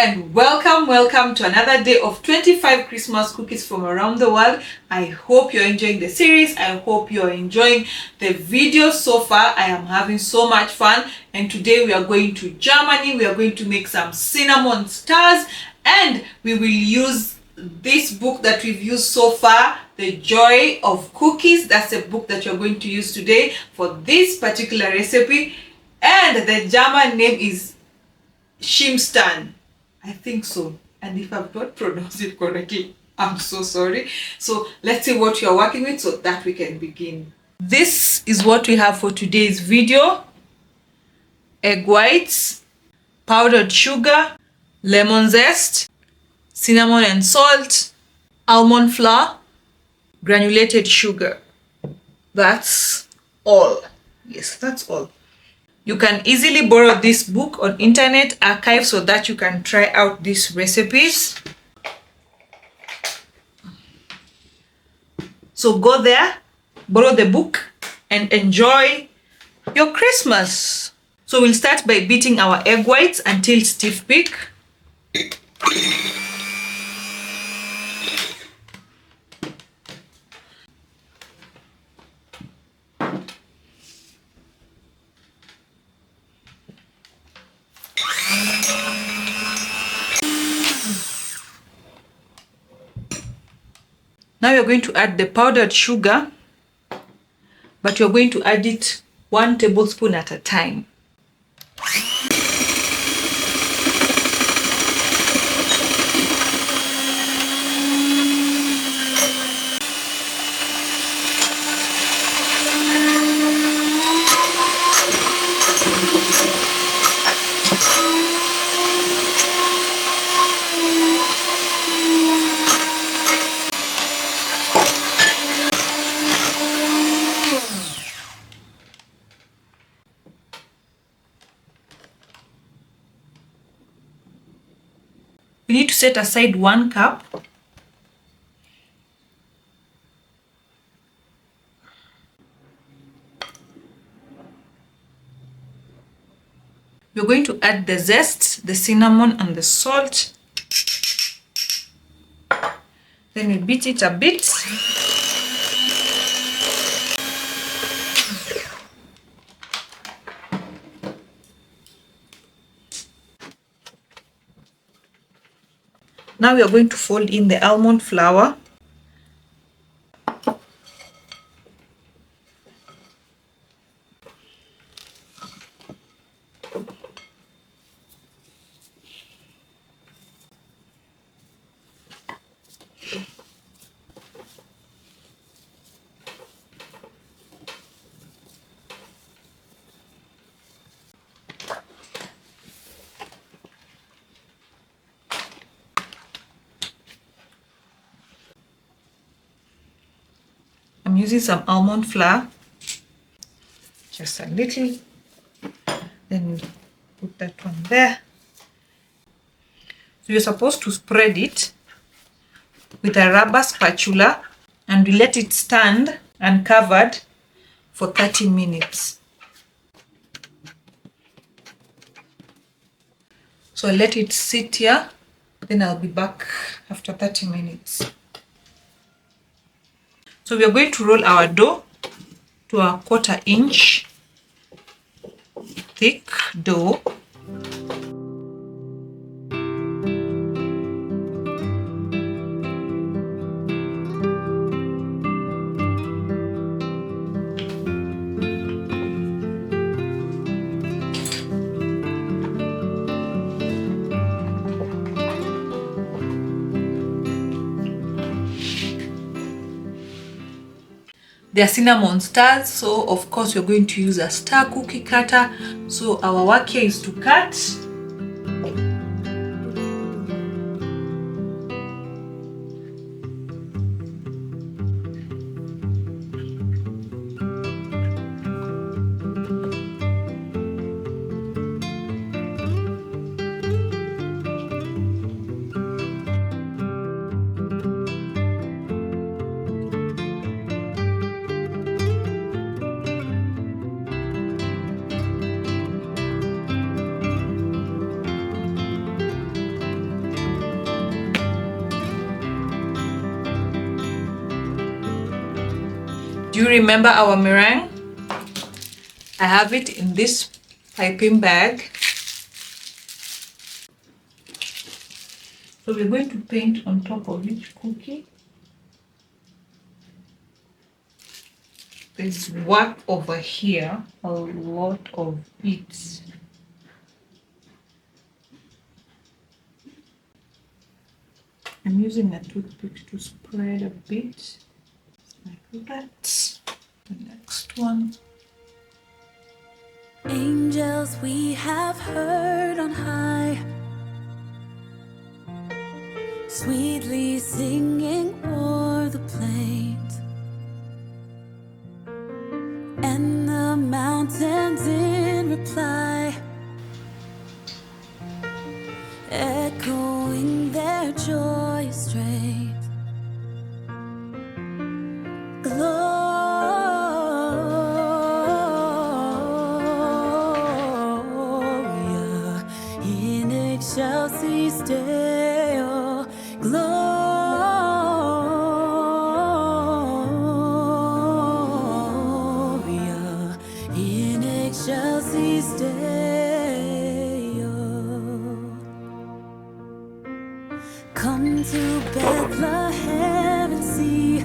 and welcome to another day of 25 Christmas cookies from around the world. I hope you're enjoying the series. I hope you're enjoying the videos so far. I am having so much fun, and today we are going to Germany. We are going to make some cinnamon stars, and we will use this book that we've used so far, The Joy of Cookies. That's a book that you're going to use today for this particular recipe, and the German name is Zimtsterne. I think so. And if I've not pronounced it correctly, I'm so sorry. So let's see what you're working with so that we can begin. This is what we have for today's video: egg whites, powdered sugar, lemon zest, cinnamon and salt, almond flour, granulated sugar. That's all. Yes, that's all. You can easily borrow this book on internet archive so that you can try out these recipes. So go there, borrow the book, and enjoy your Christmas. So we'll start by beating our egg whites until stiff peak. Now you're going to add the powdered sugar, but you're going to add it 1 tablespoon at a time. We need to set aside 1 cup. We're going to add the zest, the cinnamon, and the salt. Then we beat it a bit. Now we are going to fold in the almond flour. I'm using some almond flour, just a little, then put that one there. So you're supposed to spread it with a rubber spatula and we let it stand uncovered for 30 minutes. So I let it sit here, then I'll be back after 30 minutes. So we are going to roll our dough to a 1/4 inch thick dough. They are cinnamon stars, so of course we're going to use a star cookie cutter. So our work here is to cut. Do you remember our meringue? I have it in this piping bag. So we're going to paint on top of each cookie. There's work over here, a lot of it. I'm using a toothpick to spread a bit, like that. The next one. Angels we have heard on high, sweetly singing o'er the plains, and the mountains in reply, echoing their joyous strains. Gloria in excelsis Deo. Gloria in excelsis Deo. Come to Bethlehem and see